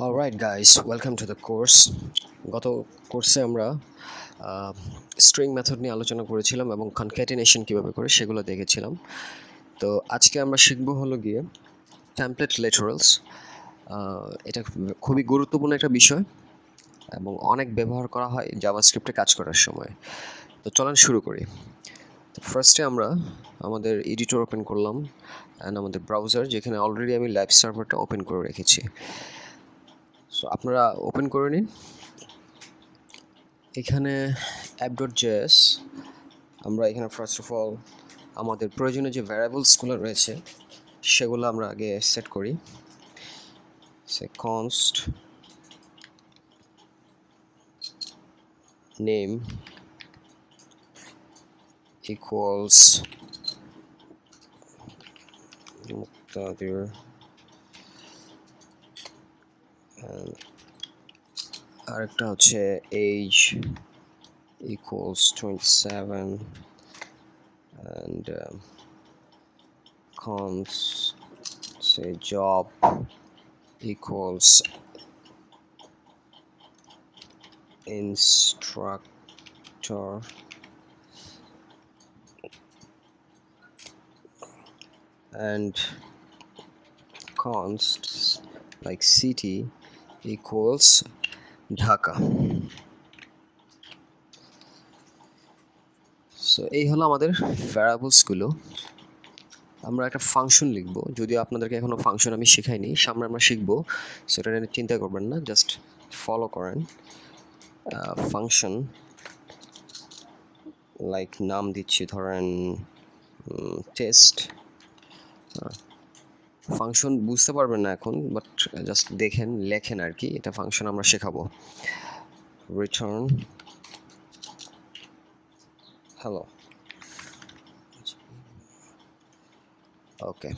Alright guys, welcome to the course. গত কোর্সে আমরা স্ট্রিং মেথড নিয়ে আলোচনা করেছিলাম এবং কনক্যাটিনেশন কিভাবে করে সেগুলো দেখেছিলাম। তো আজকে আমরা শিখব হলো গিয়ে টেমপ্লেট লিটারালস। এটা খুবই গুরুত্বপূর্ণ একটা বিষয় এবং অনেক ব্যবহার করা হয় জাভাস্ক্রিপ্টে কাজ করার সময়। তো চলেন শুরু করি। তো ফার্স্টে আমরা আমাদের এডিটর ওপেন করলাম অ্যান্ড আমাদের ব্রাউজার, যেখানে অলরেডি আমি লাইভ সার্ভারটা ওপেন করে রেখেছি। সো আপনারা ওপেন করে নিন। এখানে app.js আমরা এখানে ফার্স্ট অফ অল আমাদের প্রয়োজনীয় যে ভ্যারিয়েবলসগুলো রয়েছে সেগুলো আমরা আগে সেট করি। সে const name equals Moktadir আরেকটা হচ্ছে age equals 27 and const say job equals instructor and const like city equals Dhaka. So এই হলো আমাদের ভ্যারিয়েবলসগুলো। আমরা একটা ফাংশন লিখব, যদিও আপনাদেরকে এখনো ফাংশন আমি শেখাইনি, সামনে আমরা শিখবো, সেটা নিয়ে চিন্তা করবেন না, জাস্ট ফলো করেন। ফাংশন লাইক নাম দিচ্ছি ধরেন টেস্ট। ফাংশন বুঝতে পারবেন না এখন, বাট জাস্ট দেখেন, লেখেন আর কি, এটা ফাংশন আমরা শেখাবো। Return hello. ওকে,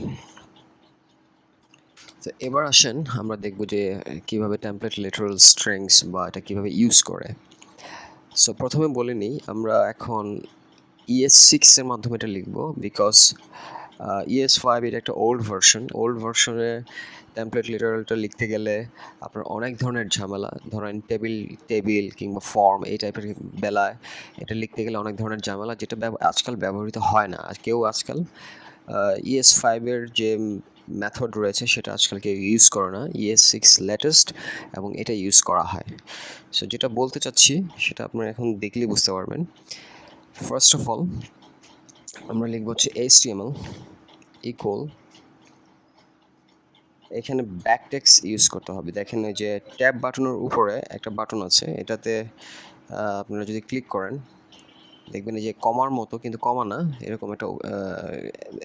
তো এবার আসেন আমরা দেখব যে কিভাবে টেমপ্লেট লিটারাল স্ট্রিংস বা এটা কিভাবে ইউজ করে। সো প্রথমে বলে নিই, আমরা এখন ES6 এর মাধ্যমে এটা লিখব, বিকজ ES5 এটা একটা ওল্ড ভার্সনে টেমপ্লেট লিটারালটা লিখতে গেলে আপনার অনেক ধরনের ঝামেলা, ধরেন টেবিল কিংবা ফর্ম এই টাইপের বেলায় এটা লিখতে গেলে অনেক ধরনের ঝামেলা, যেটা আজকাল ব্যবহৃত হয় না। আর কেউ আজকাল ES5 এর যে মেথড রয়েছে সেটা আজকাল কেউ ইউজ করে না, ES6 লেটেস্ট এবং এটা ইউজ করা হয়। সো যেটা বলতে চাচ্ছি সেটা আপনারা এখন দেখলেই বুঝতে পারবেন। ফার্স্ট অফ অল আমরা লিখব হচ্ছে HTML ইকুয়াল, এখানে ব্যাকটেক্স ইউজ করতে হবে। দেখেন এই যে ট্যাব বাটনের উপরে একটা বাটন আছে, এটাতে আপনারা যদি ক্লিক করেন দেখবেন এই যে কমার মতো, কিন্তু কমা না, এরকম একটা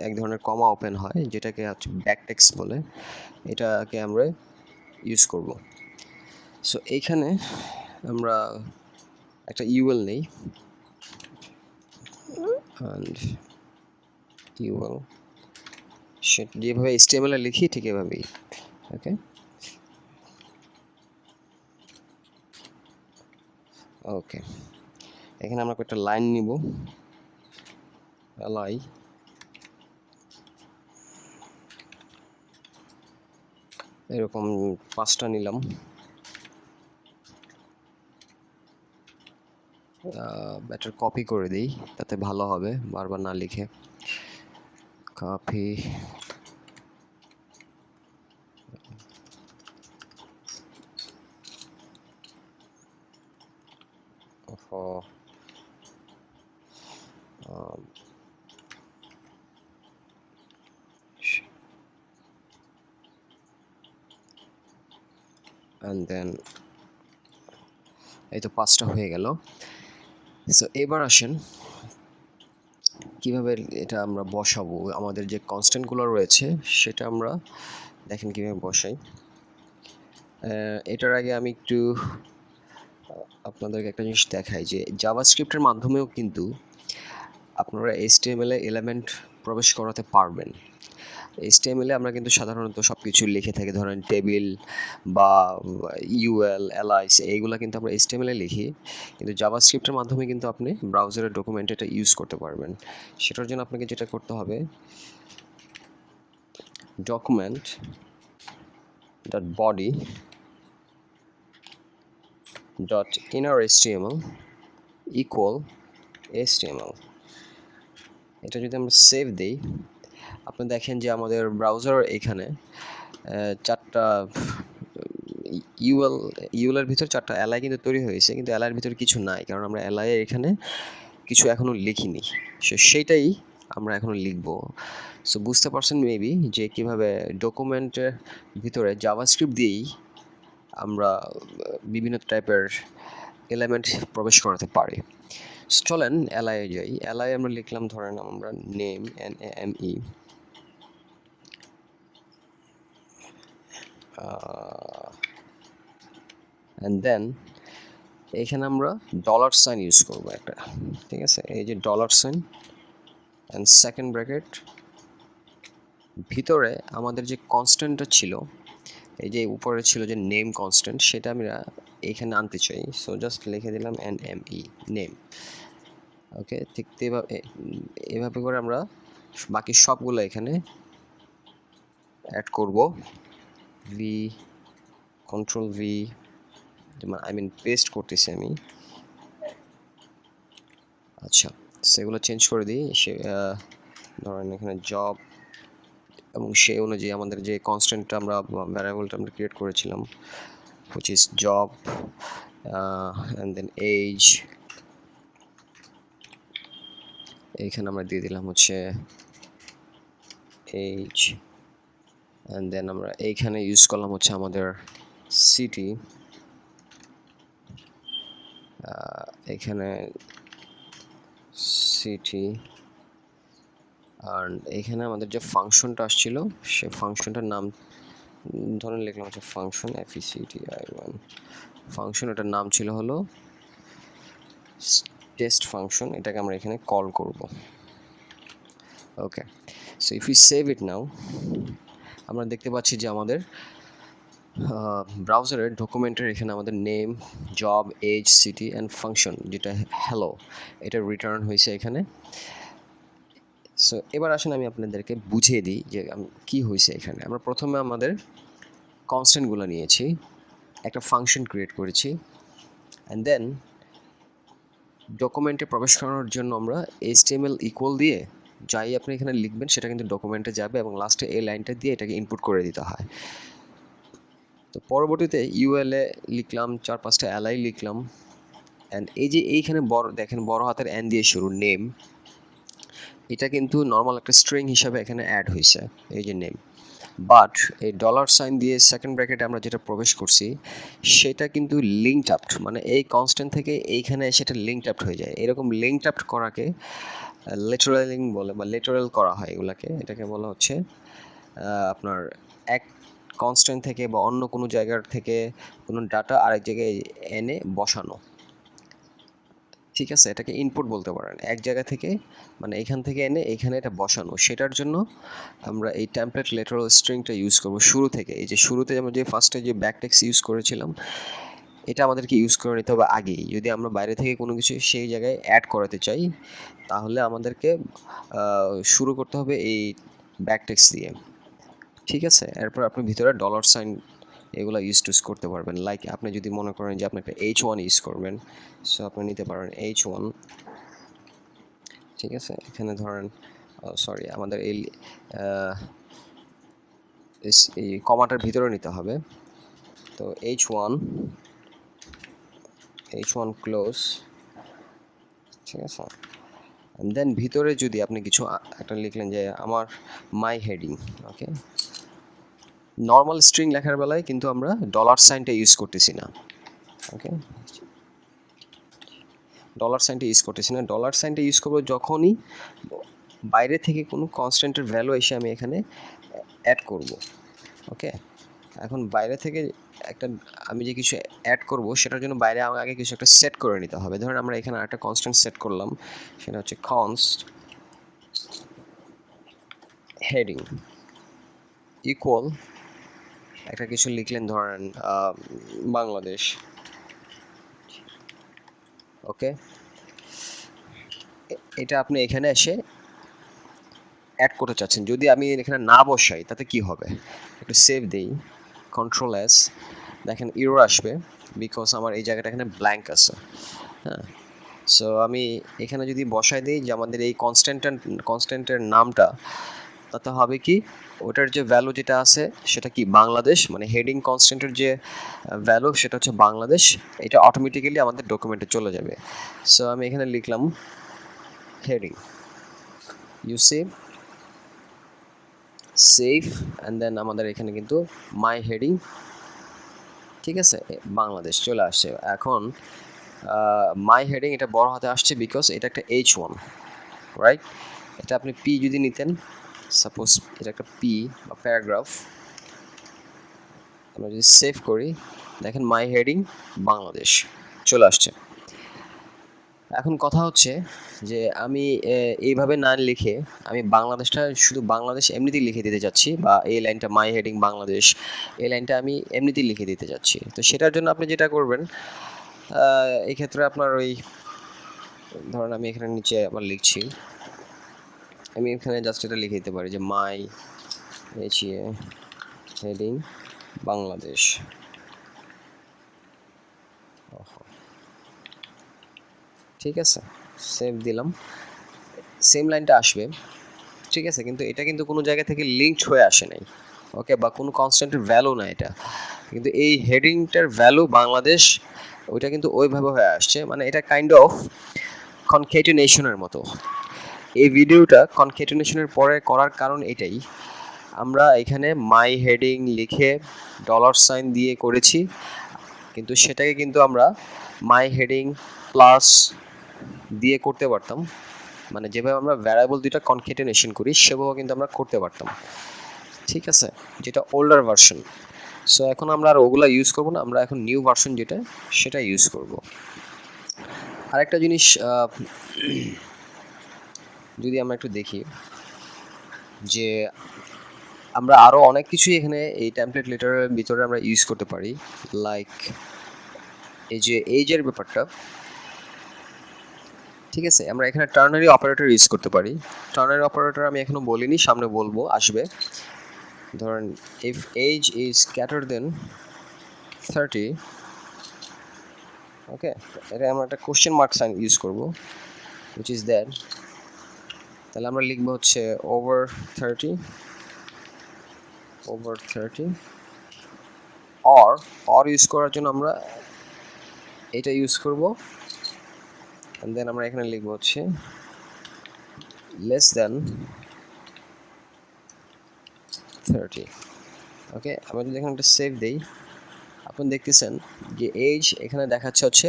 এক ধরনের কমা ওপেন হয়, যেটাকে হচ্ছে ব্যাকটেক্স বলে, এটাকে আমরা ইউজ করব। সো এইখানে আমরা একটা ইউএল নেই, অ্যান্ড ইউএল সেটা যেভাবে HTML এ লিখি ঠিক এভাবেই। ওকে, ওকে, এখানে আমরা একটা লাইন নিব, লাই এরকম 5টা নিলাম। বেটার কপি করে দিই, তাতে ভালো হবে বারবার না লিখে। কপি and then এই তো 5টা হয়ে গেল। সো এবার আসেন কিভাবে এটা আমরা বসাবো, আমাদের যে কনস্ট্যান্টগুলো রয়েছে সেটা আমরা দেখেন কিভাবে বসাই। এটার আগে আমি একটু আপনাদেরকে একটা জিনিস দেখাই, যে জাভাস্ক্রিপ্টের মাধ্যমেও কিন্তু আপনারা HTML এ এলিমেন্ট প্রবেশ করাতে পারবেন। HTML এ আমরা কিন্তু সাধারণত সব কিছু লিখে থাকি, ধরেন টেবিল বা ইউএল এলআইস, এইগুলো কিন্তু আমরা HTML এ লিখি, কিন্তু জাভাস্ক্রিপ্টের মাধ্যমে কিন্তু আপনি ব্রাউজারের ডকুমেন্টে এটা ইউজ করতে পারবেন। সেটার জন্য আপনাকে যেটা করতে হবে, document dot body dot inner HTML equal HTML। এটা যদি আমরা সেভ দিই, আপনি দেখেন যে আমাদের ব্রাউজার এখানে চারটা ইউএলের ভিতর চারটা এলআই কিন্তু তৈরি হয়েছে, কিন্তু এলআইয়ের ভিতরে কিছু নাই, কারণ আমরা এলআই এখানে কিছু এখনো লিখিনি। সেইটাই আমরা এখনো লিখবো। সো বুঝতে পারছেন মেবি যে কিভাবে ডকুমেন্টের ভিতরে জাভাস্ক্রিপ্ট দিয়েই আমরা বিভিন্ন টাইপের এলিমেন্ট প্রবেশ করাতে পারি। চলেন এলআই যাই। এলআই আমরা লিখলাম, ধরেন আমরা নেম NAME, অ্যান্ড দেন এখানে আমরা ডলার সাইন ইউজ করব একটা, ঠিক আছে? এই যে dollar sign and second bracket, ভিতরে আমাদের যে কনস্ট্যান্টটা ছিল, এই যে উপরে ছিল যে নেম কনস্ট্যান্ট, সেটা আমরা এখানে আনতে চাই। সো জাস্ট লিখে দিলাম NAME, নেম। ওকে, ঠিক এভাবে করে আমরা বাকি সবগুলো এখানে অ্যাড করব। Ctrl V, পেস্ট করতেছি আমি। আচ্ছা, সেগুলো চেঞ্জ করে দিই। ধরেন এখানে জব, এবং সেই অনুযায়ী আমাদের যে কনস্ট্যান্টটা আমরা ভ্যারিয়েবলটা আমরা ক্রিয়েট করেছিলাম, which is job, and then age, এইখানে আমরা দিয়ে দিলাম হচ্ছে age, and then আমরা এইখানে ইউজ করলাম হচ্ছে আমাদের সিটি, এখানে সিটি, আর এখানে আমাদের যে ফাংশনটা আসছিল সেই ফাংশনটার নাম ধরেন লিখলাম হচ্ছে ফাংশন FECTI1 ফাংশন, এটার নাম ছিল হলো টেস্ট ফাংশন। এটাকে আমরা এখানে কল করব। Okay, so if you save it now, আমরা দেখতে পাচ্ছি যে আমাদের ব্রাউজারের ডকুমেন্টের এখানে আমাদের name, job, age, city and function, যেটা হ্যালো, এটা রিটার্ন হয়েছে এখানে। সো এবার আসেন আমি আপনাদেরকে বুঝিয়ে দিই যে কি হয়েছে এখানে। আমরা প্রথমে আমাদের কনস্ট্যান্টগুলো নিয়েছি, একটা ফাংশন ক্রিয়েট করেছি, অ্যান্ড দেন ডকুমেন্টে প্রবেশ করানোর জন্য আমরা HTML ইকুয়াল দিয়ে যাই আপনি এখানে লিখবেন সেটা কিন্তু ডকুমেন্টে যাবে, এবং লাস্টে এই লাইনটা দিয়ে এটাকে ইনপুট করে দিতে হয়। তো পরবর্তীতে ইউএলএ লিখলাম, 4-5টা এলআই লিখলাম, অ্যান্ড এই যে এইখানে দেখেন বড় হাতের N দিয়ে শুরু, নেম, এটা কিন্তু নর্মাল একটা স্ট্রিং হিসাবে এখানে অ্যাড হয়েছে, এই যে নেম। বাট এই ডলার সাইন দিয়ে সেকেন্ড ব্র্যাকেটে আমরা যেটা প্রবেশ করছি সেটা কিন্তু লিঙ্কড আপ, মানে এই কনস্ট্যান্ট থেকে এইখানে সেটা লিঙ্কড আপ হয়ে যায়। এরকম লিঙ্কড আপ করাকে লেটারালিং বলে, বা লেটারাল করা হয় এগুলাকে। এটাকে বলা হচ্ছে আপনার এক কনস্ট্যান্ট থেকে বা অন্য কোনো জায়গার থেকে কোনো ডাটা আরেক জায়গায় এনে বসানো, ঠিক আছে? এটাকে ইনপুট বলতে পারেন। এক জায়গা থেকে, মানে এখান থেকে এনে এইখানে এটা বসানো, সেটার জন্য আমরা এই টেমপ্লেট লেটারাল স্ট্রিংটা ইউজ করব শুরু থেকে। এই যে শুরুতে আমরা যে ফার্স্টে যে ব্যাকটেক্স ইউজ করেছিলাম, এটা আমাদেরকে ইউজ করে নিতে হবে আগেই। যদি আমরা বাইরে থেকে কোনো কিছু সেই জায়গায় অ্যাড করাতে চাই, তাহলে আমাদেরকে শুরু করতে হবে এই ব্যাকটেক্স দিয়ে, ঠিক আছে? এরপর আপনি ভিতরে ডলার সাইন এগুলো ইউজ করতে পারবেন। লাইক আপনি যদি মনে করেন যে আপনি একটা H1 ইউজ করবেন, সো আপনি নিতে পারেন H1, ঠিক আছে? এখানে ধরেন সরি, আমাদের এই কমাটার ভিতরে নিতে হবে। তো H1 ক্লোজ, ঠিক আছে? অ্যান্ড দেন ভিতরে যদি আপনি কিছু একটা লিখলেন যে আমার মাই হেডিং, ওকে, নর্মাল স্ট্রিং লেখার বেলায় কিন্তু আমরা ডলার সাইনটা ইউজ করতেছি না, ওকে, ডলার সাইনটা ইউজ করবো যখনই বাইরে থেকে কোনো কনস্ট্যান্টের ভ্যালু এসে আমি এখানে অ্যাড করব, ওকে। এখন বাইরে থেকে আমি যে কিছু অ্যাড করব সেটার জন্য বাইরে আমাকে আগে কিছু একটা সেট করে নিতে হবে। ধরেন আমরা এখানে একটা কনস্ট্যান্ট সেট করলাম, সেটা হচ্ছে const হেডিং ইকুয়াল একটা কিছু লিখলেন, ধরেন বাংলাদেশ, ওকে। এটা আপনি এখানে এসে অ্যাড করতে চাচ্ছেন। যদি আমি এখানে না বসাই তাতে কি হবে? একটু সেভ দেই, Ctrl+S, দেখেন এরর আসবে বিকজ আমার এই জায়গাটা এখানে ব্ল্যাঙ্ক আছে। হ্যাঁ, সো আমি এখানে যদি বসাই দিই যে আমাদের এই কনস্ট্যান্টের নামটা, তাতে হবে কি ওটার যে ভ্যালু যেটা আছে সেটা কি বাংলাদেশ, মানে হেডিং কনস্ট্যান্টের যে ভ্যালু সেটা হচ্ছে বাংলাদেশ, এটা অটোমেটিক্যালি আমাদের ডকুমেন্টে চলে যাবে। সো আমি এখানে লিখলাম heading, you save and then আমাদের এখানে কিন্তু মাই হেডিং, ঠিক আছে, বাংলাদেশ চলে আসছে। এখন মাই হেডিং এটা বড় হাতে আসছে বিকজ এটা একটা H1, রাইট? এটা আপনি পি যদি নিতেন, সাপোজ এটা একটা পি বা প্যারাগ্রাফ, আমরা যদি সেভ করি দেখেন মাই হেডিং বাংলাদেশ চলে আসছে। এখন কথা হচ্ছে যে আমি এইভাবে না লিখে আমি বাংলাদেশটা শুধু বাংলাদেশ এমনিতেই লিখে দিতে যাচ্ছি, বা এই লাইনটা মাই হেডিং বাংলাদেশ, এই লাইনটা আমি এমনিতেই লিখে দিতে যাচ্ছি। তো সেটার জন্য আপনি যেটা করবেন, এই ক্ষেত্রে আপনার ওই ধরেন আমি এখানে নিচে আবার লিখছি, আমি এখানে জাস্ট এটা লিখে দিতে পারি যে মাই হেডিং বাংলাদেশ। ঠিক আছে, সেভ দিলাম, সেম লাইনটা আসবে, ঠিক আছে, কিন্তু এটা কিন্তু কোনো জায়গা থেকে লিঙ্কড হয়ে আসে নাই, ওকে, বা কোনো কনস্ট্যান্টের ভ্যালু না এটা, কিন্তু এই হেডিংটার ভ্যালু বাংলাদেশ, ওইটা কিন্তু ওইভাবে হয়ে আসছে, মানে এটা কাইন্ড অফ কনকেটিনেশনের মতো। এই ভিডিওটা কনকেটিনেশনের পরে করার কারণ এটাই, আমরা এখানে মাই হেডিং লিখে $সাইন দিয়ে করেছি, কিন্তু সেটাকে কিন্তু আমরা মাই হেডিং প্লাস দিয়ে করতে পারতাম, মানে যেভাবে আমরা ভ্যারিয়েবল দুইটা কনকেটিনেশন করি সেভাবে কিন্তু আমরা করতে পারতাম, ঠিক আছে, যেটা ওল্ডার ভার্সন। সো এখন আমরা আর ওগুলা ইউজ করব না, আমরা এখন নিউ ভার্সন যেটা সেটা ইউজ করব। আরেকটা জিনিস যদি আমরা একটু দেখি যে আমরা আরও অনেক কিছুই এখানে এই টেমপ্লেট লেটারের ভিতরে আমরা ইউজ করতে পারি, লাইক এই যে এজের ব্যাপারটা, ঠিক আছে, আমরা এখানে টার্নারি অপারেটর ইউজ করতে পারি। টার্নারি অপারেটর আমি এখনো বলিনি, সামনে বলবো, আসবে। ধরেন if age is greater than 30, okay, এটা আমরা একটা কোশ্চেন মার্ক সাইন ইউজ করব, which is that, তাহলে আমরা লিখবো হচ্ছে ওভার 30 অর ইউজ করার জন্য আমরা এটা ইউজ করব, and then আমরা এখানে লিখবো হচ্ছে লেস দেন 30, ওকে। আমরা যদি এখানে একটা সেভ দেই, আপনি দেখতেছেন যে এজ এখানে দেখাচ্ছে হচ্ছে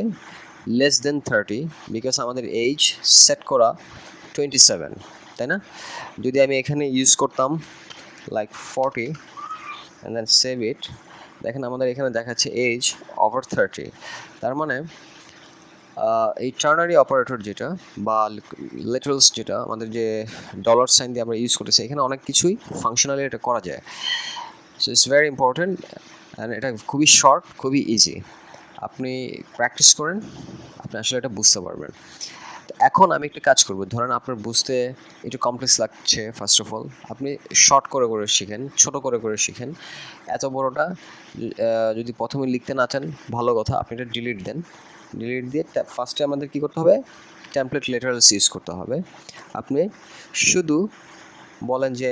লেস দেন 30, বিকজ আমাদের এজ সেট করা 27, তাই না? যদি আমি এখানে ইউজ করতাম like 40 and then save it, দেখেন আমাদের এখানে দেখাচ্ছে এজ ওভার 30। তার মানে এই টার্নারি অপারেটর যেটা বা লিটারালস যেটা আমাদের যে $সাইন দিয়ে আমরা ইউজ করতেছি, এখানে অনেক কিছুই ফাংশনালি এটা করা যায়। So it's very important and এটা খুবই শর্ট, খুবই ইজি। আপনি প্র্যাকটিস করেন, আপনি আসলে এটা বুঝতে পারবেন। এখন আমি একটা কাজ করব, ধরেন আপনার বুঝতে একটু কমপ্লেক্স লাগছে, ফার্স্ট অফ অল আপনি শর্ট করে করে শিখেন, ছোট করে করে শিখেন। এত বড়টা যদি প্রথমে লিখতে না চান ভালো কথা, আপনি এটা ডিলিট দেন, ডিলিট দিয়ে ফার্স্টে আমাদের কী করতে হবে, টেমপ্লেট লেটারালস ইউজ করতে হবে। আপনি শুধু বলেন যে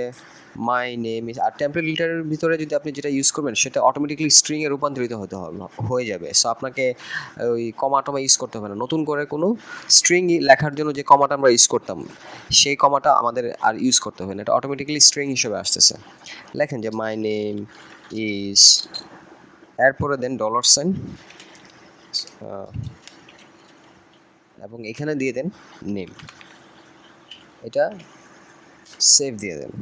মাই নেম ইজ, আর টেমপ্লেট লিটারের ভিতরে যদি আপনি যেটা ইউজ করবেন সেটা অটোমেটিক্যালি স্ট্রিংয়ে রূপান্তরিত হয়ে যাবে। সো আপনাকে ওই কমা টমা ইউজ করতে হবে না, নতুন করে কোনো স্ট্রিং লেখার জন্য যে কমাটা আমরা ইউজ করতাম সেই কমাটা আমাদের আর ইউজ করতে হবে না, এটা অটোমেটিক্যালি স্ট্রিং হিসেবে আসতেছে। লেখেন যে মাই নেম ইজ, এরপরে দেন $সাইন এবং এখানে দিয়ে দেন নেম, এটা সেভ দিয়ে দেন।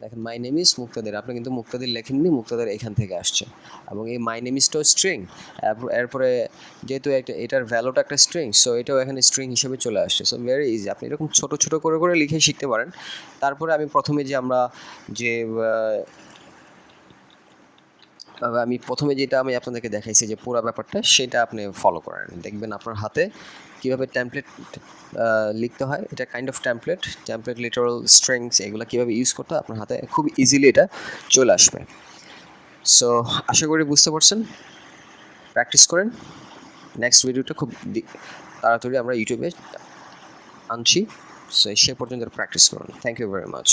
দেখেন মাই নেম ইজ মুক্তাদির, আপনি কিন্তু মুক্তাদির লেখেননি, মুক্তাদির এখান থেকে আসছে, এবং এই মাই নেম ইজটাও স্ট্রিং, এরপরে যেহেতু এটার ভ্যালুটা একটা স্ট্রিং, সো এটাও এখানে স্ট্রিং হিসেবে চলে আসছে। সো ভেরি ইজি, আপনি এরকম ছোটো ছোটো করে করে লিখে শিখতে পারেন। তারপরে আমি প্রথমে যেটা আমি আপনাদেরকে দেখাইছি যে পুরো ব্যাপারটা, সেটা আপনি ফলো করেন, দেখবেন আপনার হাতে কীভাবে টেমপ্লেট লিখতে হয়, এটা kind of template literal strings এগুলো কীভাবে ইউজ করতে হয় আপনার হাতে খুব ইজিলি এটা চলে আসবে। সো আশা করি বুঝতে পারছেন, প্র্যাকটিস করেন। নেক্সট ভিডিওটা খুব তাড়াতাড়ি আমরা ইউটিউবে আনছি, সো সে পর্যন্ত প্র্যাকটিস করুন। Thank you very much.